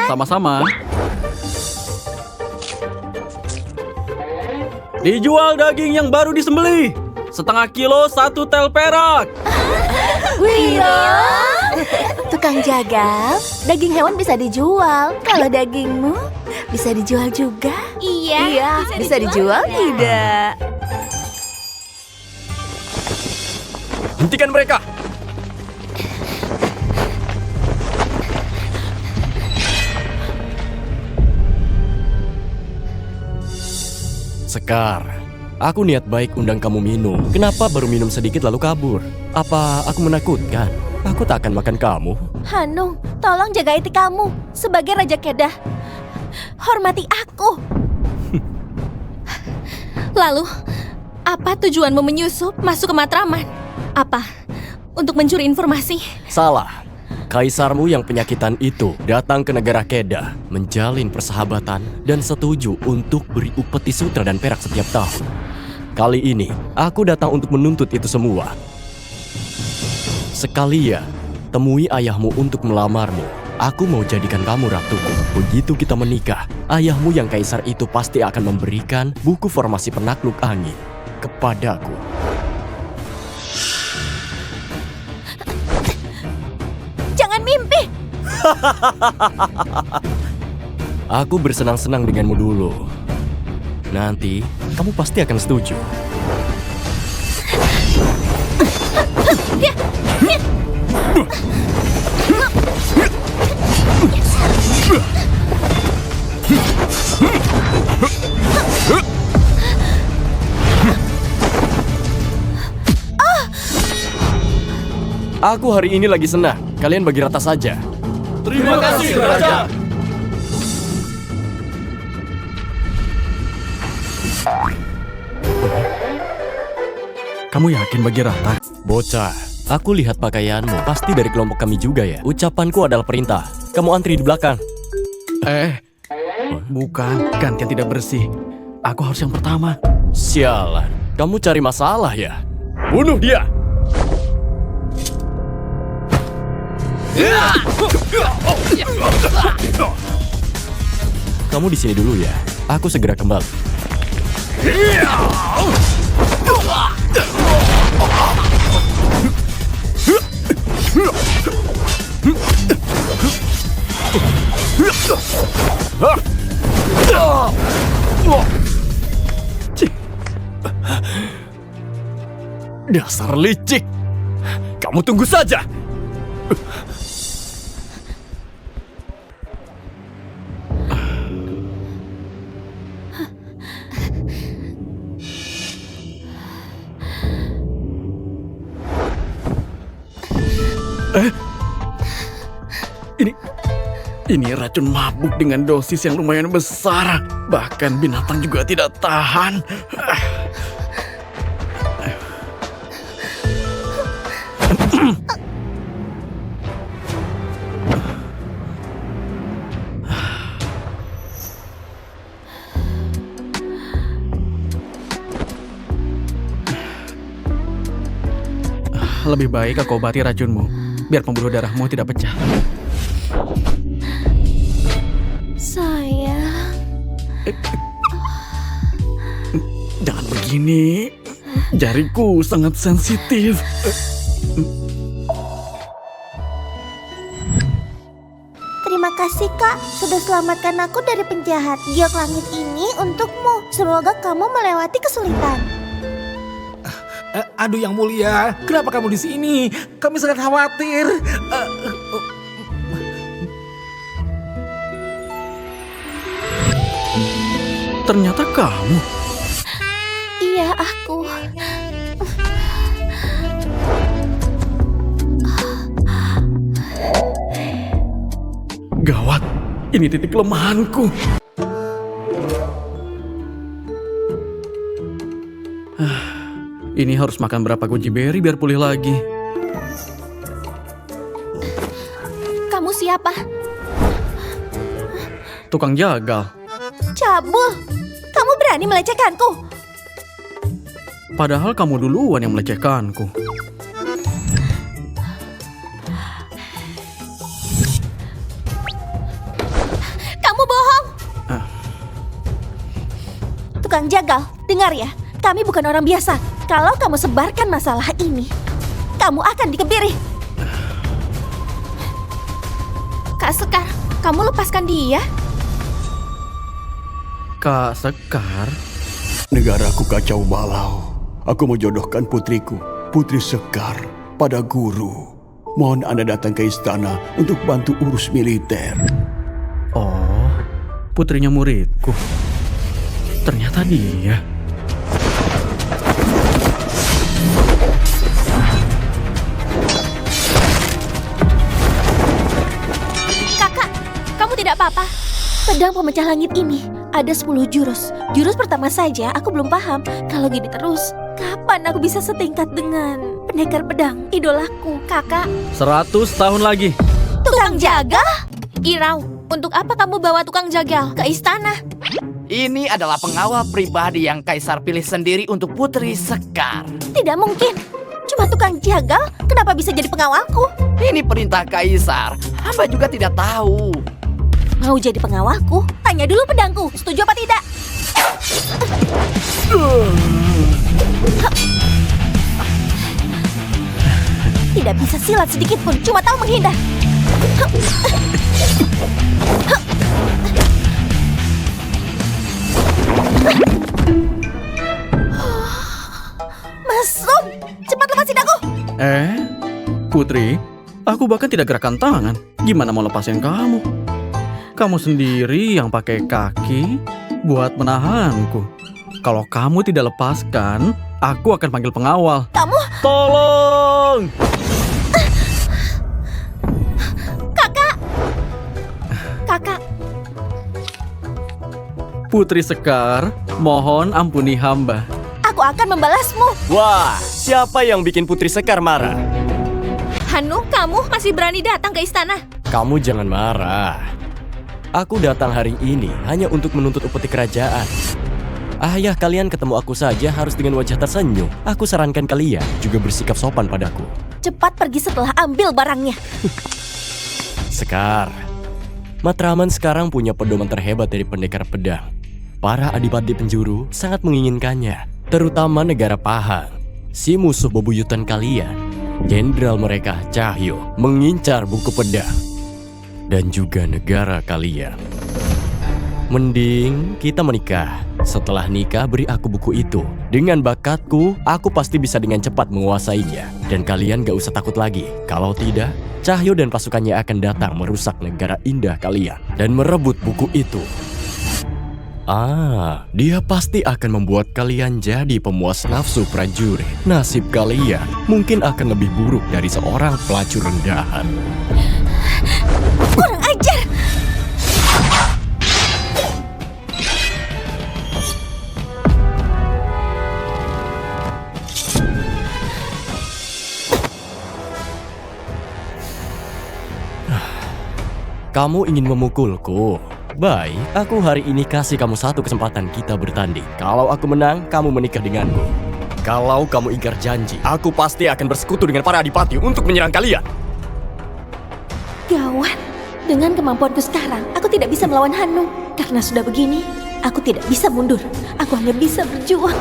Sama-sama. Dijual daging yang baru disembelih. Setengah kilo 1 tel perak. Wiro, tukang jagal, daging hewan bisa dijual. Kalau dagingmu bisa dijual juga. Iya, bisa dijual tidak? Hentikan mereka! Sekar, aku niat baik undang kamu minum. Kenapa baru minum sedikit lalu kabur? Apa aku menakutkan? Aku tak akan makan kamu. Hanung, tolong jaga etikamu sebagai Raja Kedah. Hormati aku. Lalu, apa tujuanmu menyusup masuk ke Matraman? Apa? Untuk mencuri informasi? Salah. Kaisarmu yang penyakitan itu datang ke negara Kedah, menjalin persahabatan dan setuju untuk beri upeti sutra dan perak setiap tahun. Kali ini, aku datang untuk menuntut itu semua. Sekalian, temui ayahmu untuk melamarmu. Aku mau jadikan kamu ratuku. Begitu kita menikah, ayahmu yang kaisar itu pasti akan memberikan buku formasi penakluk angin kepadaku. Jangan mimpi. Aku bersenang-senang denganmu dulu. Nanti, kamu pasti akan setuju. Aku hari ini lagi senang. Kalian bagi rata saja. Terima kasih, Raja. Kamu yakin bagi rata? Bocah, aku lihat pakaianmu. Pasti dari kelompok kami juga ya. Ucapanku adalah perintah. Kamu antri di belakang. Bukan. Gantian tidak bersih. Aku harus yang pertama. Sialan, kamu cari masalah ya? Bunuh dia! Kamu di sini dulu ya. Aku segera kembali. Dasar licik. Kamu tunggu saja. Ini racun mabuk dengan dosis yang lumayan besar. Bahkan binatang juga tidak tahan. Lebih baik aku obati racunmu, biar pembuluh darahmu tidak pecah. Sayang. Jangan begini. Jariku sangat sensitif. Terima kasih Kak, sudah selamatkan aku dari penjahat. Giok langit ini untukmu. Semoga kamu melewati kesulitan. Aduh yang mulia, kenapa kamu di sini? Kami sangat khawatir. Ternyata kamu. Iya, aku. Gawat, ini titik kelemahanku. Ini harus makan berapa goji berry biar pulih lagi. Kamu siapa? Tukang jagal. Cabul, kamu berani melecehkanku? Padahal kamu duluan yang melecehkanku. dengar ya, kami bukan orang biasa. Kalau kamu sebarkan masalah ini, kamu akan dikebiri. Kak Sekar, kamu lepaskan dia. Kak Sekar? Negaraku kacau balau. Aku menjodohkan putriku, Putri Sekar, pada guru. Mohon Anda datang ke istana untuk bantu urus militer. Oh, putrinya muridku. Ternyata dia. Kakak, kamu tidak apa-apa? Pedang pemecah langit ini ada 10 jurus. Jurus pertama saja aku belum paham. Kalau gini terus, kapan aku bisa setingkat dengan pendekar pedang idolaku? Kakak, 100 tahun lagi. tukang jaga? Irau, untuk apa kamu bawa tukang jagal ke istana? Ini adalah pengawal pribadi yang Kaisar pilih sendiri untuk Putri Sekar. Tidak mungkin. Cuma tukang jagal, kenapa bisa jadi pengawalku? Ini perintah Kaisar. Hamba juga tidak tahu. Mau jadi pengawalku? Tanya dulu pedangku, setuju apa tidak? Tidak bisa silat sedikit pun, cuma tahu menghindar. Masuk, cepat lepasin aku. Putri, aku bahkan tidak gerakkan tangan. Gimana mau lepasin kamu? Kamu sendiri yang pakai kaki buat menahanku. Kalau kamu tidak lepaskan, aku akan panggil pengawal. Kamu, Tolong! Kakak, Putri Sekar, mohon ampuni hamba. aku akan membalasmu. Wah, siapa yang bikin Putri Sekar marah? Hanu, kamu masih berani datang ke istana? Kamu jangan marah. Aku datang hari ini hanya untuk menuntut upeti kerajaan. Ayah kalian ketemu aku saja harus dengan wajah tersenyum. Aku sarankan kalian juga bersikap sopan padaku. Cepat pergi setelah ambil barangnya. Sekar, Matraman sekarang punya pedoman terhebat dari pendekar pedang. Para adipati penjuru sangat menginginkannya, terutama negara Pahang. Si musuh bebuyutan kalian, jenderal mereka Cahyo, mengincar buku pedang. Dan juga negara kalian. Mending kita menikah. Setelah nikah beri aku buku itu. Dengan bakatku, aku pasti bisa dengan cepat menguasainya. Dan kalian gak usah takut lagi. Kalau tidak, Cahyo dan pasukannya akan datang merusak negara indah kalian. Dan merebut buku itu. Dia pasti akan membuat kalian jadi pemuas nafsu prajurit. Nasib kalian mungkin akan lebih buruk dari seorang pelacur rendahan. Kurang ajar. Kamu ingin memukulku? Baik, aku hari ini kasih kamu satu kesempatan kita bertanding. Kalau aku menang, kamu menikah denganku. Kalau kamu ingkar janji, aku pasti akan bersekutu dengan para adipati untuk menyerang kalian. Gawat. Dengan kemampuanku sekarang, aku tidak bisa melawan Hanu. Karena sudah begini, aku tidak bisa mundur. Aku hanya bisa berjuang.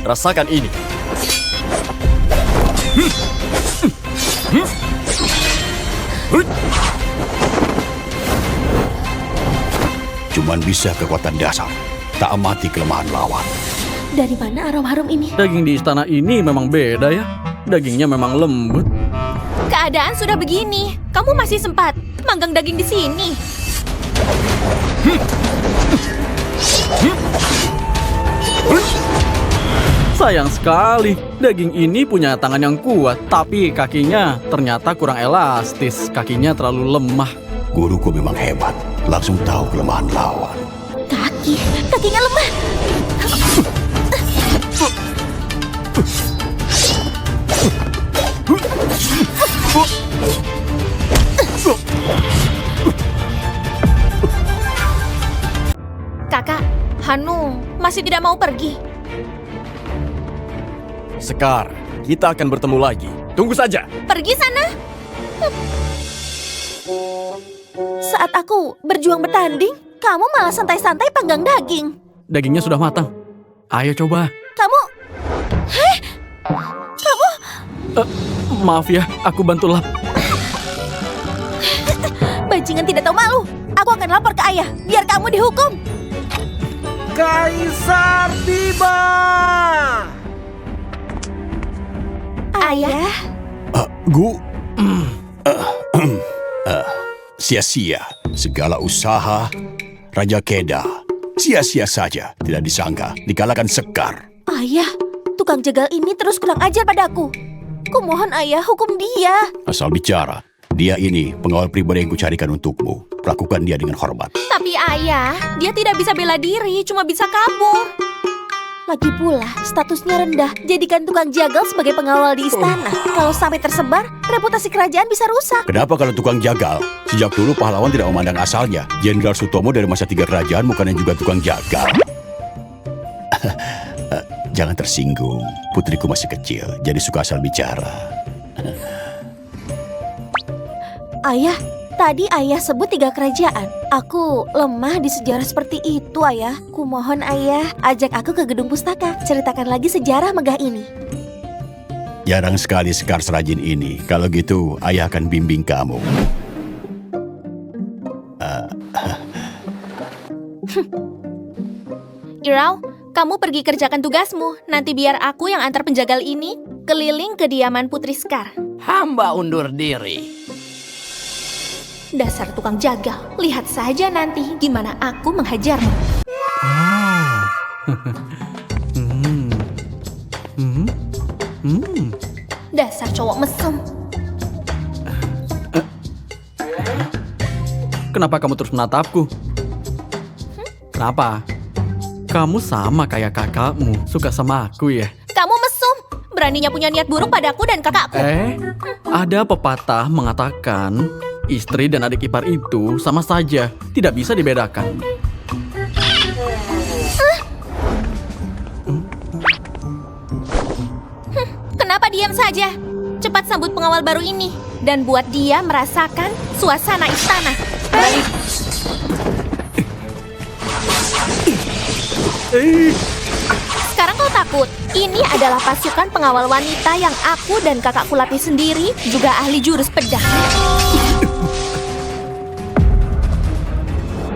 Rasakan ini. Cuman bisa kekuatan dasar, tak amati kelemahan lawan. Dari mana aroma harum ini? Daging di istana ini memang beda ya. Dagingnya memang lembut. Keadaan sudah begini. Kamu masih sempat manggang daging di sini. Sayang sekali, daging ini punya tangan yang kuat, tapi kakinya ternyata kurang elastis. Kakinya terlalu lemah. Guruku memang hebat, langsung tahu kelemahan lawan. Kakinya lemah. Kakak, Hanu masih tidak mau pergi. Sekar, kita akan bertemu lagi. Tunggu saja. Pergi sana. Saat aku berjuang bertanding, kamu malah santai-santai panggang daging. Dagingnya sudah matang. Ayo coba. Kamu... Maaf ya, aku bantu lap. Bajingan tidak tahu malu. Aku akan lapor ke ayah, biar kamu dihukum. Kaisar tiba. Ayah, Sia-sia segala usaha Raja Keda. Sia-sia saja, tidak disangka dikalahkan Sekar. ayah, tukang jagal ini terus kurang ajar padaku. Kumohon ayah, hukum dia. Asal bicara, dia ini pengawal pribadi yang kucarikan untukmu. Lakukan dia dengan hormat. Tapi ayah, dia tidak bisa bela diri, cuma bisa kabur. Lagi pula, statusnya rendah. Jadikan tukang jagal sebagai pengawal di istana. Kalau sampai tersebar, reputasi kerajaan bisa rusak. Kenapa kalau tukang jagal? Sejak dulu pahlawan tidak memandang asalnya. Jenderal Sutomo dari masa 3 kerajaan bukannya juga tukang jagal. Jangan tersinggung, putriku masih kecil, jadi suka asal bicara. Ayah, tadi ayah sebut 3 kerajaan. Aku lemah di sejarah seperti itu, ayah. Kumohon ayah, ajak aku ke gedung pustaka. Ceritakan lagi sejarah megah ini. Jarang sekali Sekar serajin ini. Kalau gitu, ayah akan bimbing kamu. Irau, kamu pergi kerjakan tugasmu. Nanti biar aku yang antar penjagal ini keliling kediaman Putri Sekar. Hamba undur diri. Dasar tukang jagal, lihat saja nanti gimana aku menghajarmu. Dasar cowok mesum. Kenapa kamu terus menatapku? Kenapa? Kamu sama kayak kakakmu, suka sama aku ya? Kamu mesum, beraninya punya niat buruk padaku dan kakakku. Ada pepatah mengatakan istri dan adik ipar itu sama saja, tidak bisa dibedakan. Kenapa diam saja? Cepat sambut pengawal baru ini dan buat dia merasakan suasana istana. Sekarang kau takut? Ini adalah pasukan pengawal wanita yang aku dan kakakku latih sendiri, juga ahli jurus pedang.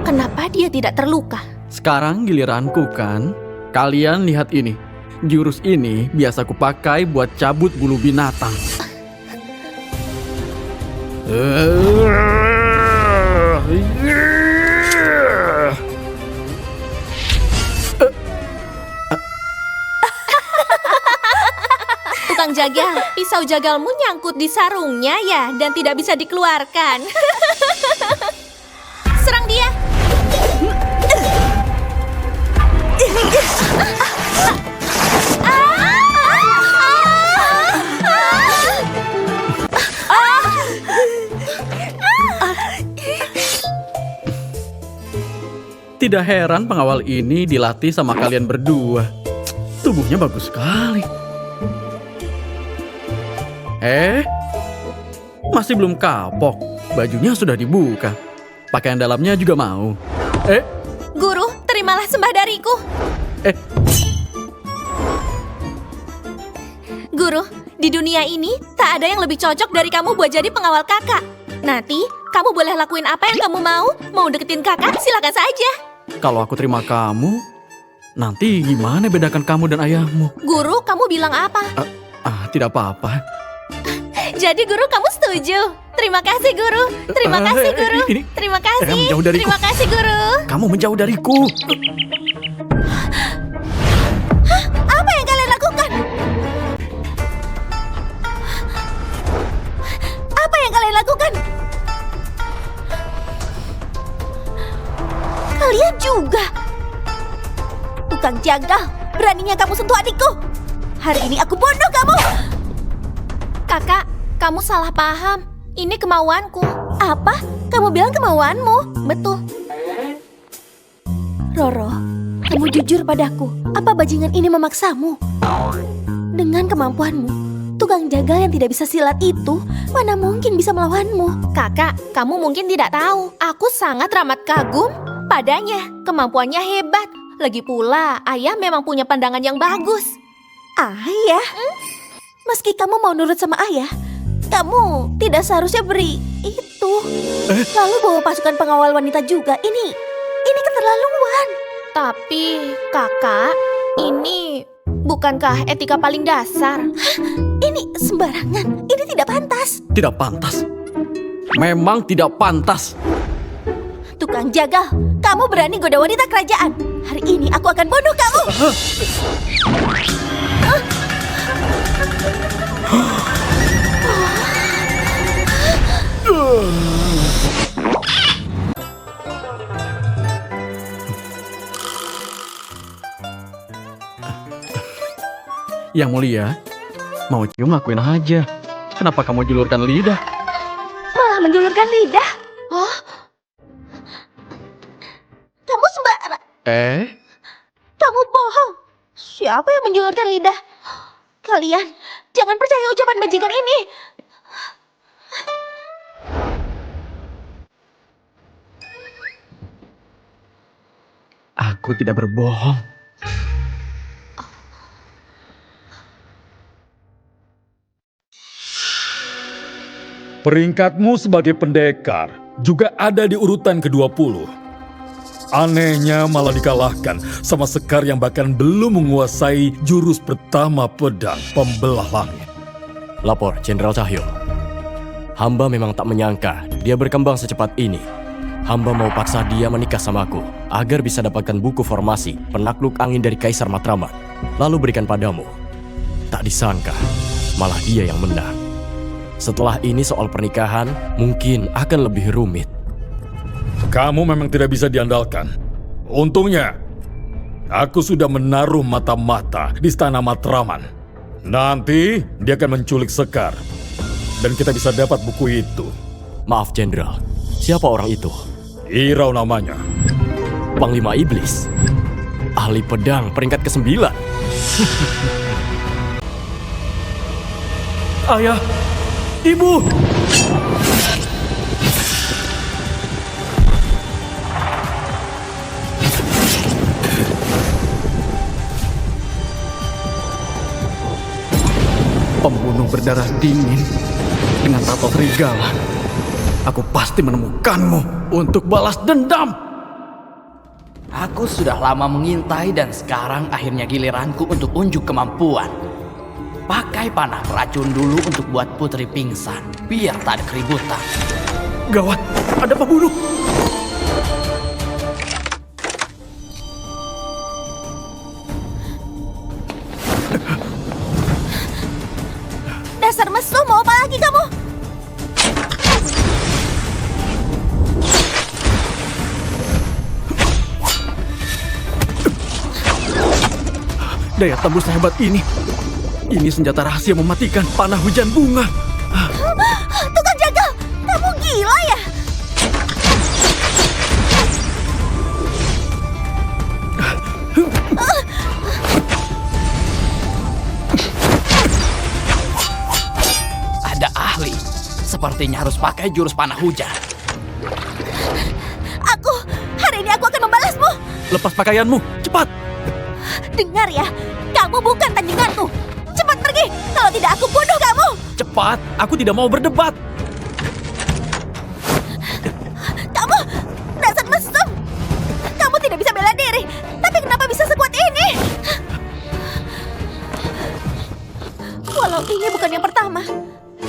Kenapa dia tidak terluka? Sekarang giliranku kan? Kalian lihat ini. Jurus ini biasa kupakai buat cabut bulu binatang. Tukang jagal, pisau jagalmu nyangkut di sarungnya ya dan tidak bisa dikeluarkan. Serang dia. Tidak heran pengawal ini dilatih sama kalian berdua. Tubuhnya bagus sekali. Masih belum kapok. Bajunya sudah dibuka. Pakaian dalamnya juga mau. Guru, terimalah sembah dariku. Guru, di dunia ini tak ada yang lebih cocok dari kamu buat jadi pengawal kakak. Nanti, kamu boleh lakuin apa yang kamu mau. Mau deketin kakak, silakan saja. Kalau aku terima kamu, nanti gimana bedakan kamu dan ayahmu? Guru, kamu bilang apa? Tidak apa-apa. Jadi guru, kamu setuju? Terima kasih, guru. Terima kasih, guru. Terima kasih. Menjauh dariku. Terima kasih, guru. Kamu menjauh dariku. Apa yang kalian lakukan? Apa yang kalian lakukan? Kalian juga. Tukang jagal, beraninya kamu sentuh adikku. Hari ini aku bunuh kamu. Kakak, kamu salah paham. Ini kemauanku. Apa? Kamu bilang kemauanmu? Betul. Roro, kamu jujur padaku. Apa bajingan ini memaksamu? Dengan kemampuanmu, tukang jagal yang tidak bisa silat itu Mana mungkin bisa melawanmu? Kakak, kamu mungkin tidak tahu. Aku sangat amat kagum padanya. Kemampuannya hebat. Lagi pula, ayah memang punya pandangan yang bagus. Ayah? Meski kamu mau nurut sama ayah, kamu tidak seharusnya beri itu. Lalu bawa pasukan pengawal wanita juga. Ini keterlaluan. Tapi, kakak, ini bukankah etika paling dasar? Ini sembarangan. Ini tidak pantas. Tidak pantas. Memang tidak pantas. Tukang jagal, kamu berani goda wanita kerajaan. Hari ini aku akan bunuh kamu. Yang mulia, mau cium lakuin aja. Kenapa kamu julurkan lidah? Malah menjulurkan lidah. Oh, kamu sembarang. Kamu bohong. Siapa yang menjulurkan lidah? Kalian jangan percaya ucapan bajingan ini. Aku tidak berbohong. Peringkatmu sebagai pendekar juga ada di urutan ke-20. Anehnya malah dikalahkan sama Sekar yang bahkan belum menguasai jurus pertama pedang pembelah langit. Lapor, Jenderal Cahyo. Hamba memang tak menyangka dia berkembang secepat ini. Hamba mau paksa dia menikah sama aku agar bisa dapatkan buku formasi penakluk angin dari Kaisar Matraman, lalu berikan padamu. Tak disangka, malah dia yang menang. Setelah ini soal pernikahan mungkin akan lebih rumit. Kamu memang tidak bisa diandalkan. Untungnya, aku sudah menaruh mata-mata di Istana Matraman. Nanti dia akan menculik Sekar. Dan kita bisa dapat buku itu. Maaf, Jenderal. Siapa orang itu? Irau namanya. Panglima Iblis. Ahli pedang peringkat ke-9. Ayah! Ibu! Pembunuh berdarah dingin dengan tato serigala. Aku pasti menemukanmu untuk balas dendam. Aku sudah lama mengintai dan sekarang akhirnya giliranku untuk unjuk kemampuan. Pakai panah beracun dulu untuk buat putri pingsan, biar tak ada keributan. Gawat, ada pembunuh. Dasar mesum, mau apa lagi kamu? Daya tembus sehebat ini. Ini senjata rahasia mematikan panah hujan bunga. Tukang jagal, kamu gila ya? Ada ahli, sepertinya harus pakai jurus panah hujan. Hari ini aku akan membalasmu. Lepas pakaianmu, cepat. Dengar ya, kamu bukan tandinganku. Cepat pergi, kalau tidak aku bunuh kamu. Cepat, aku tidak mau berdebat. Kamu, dasar mesum. Kamu tidak bisa bela diri, tapi kenapa bisa sekuat ini? Walau ini bukan yang pertama,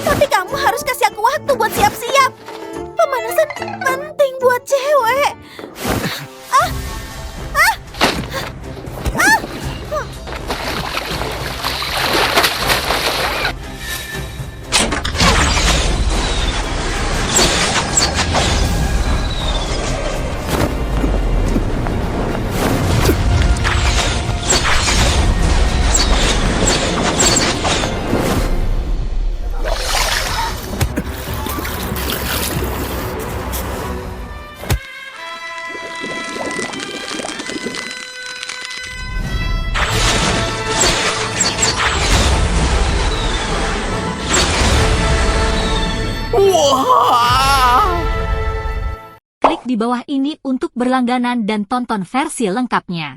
tapi kamu harus kasih aku waktu buat siap-siap. Pemanasan penting buat cewek. Klik di bawah ini untuk berlangganan dan tonton versi lengkapnya.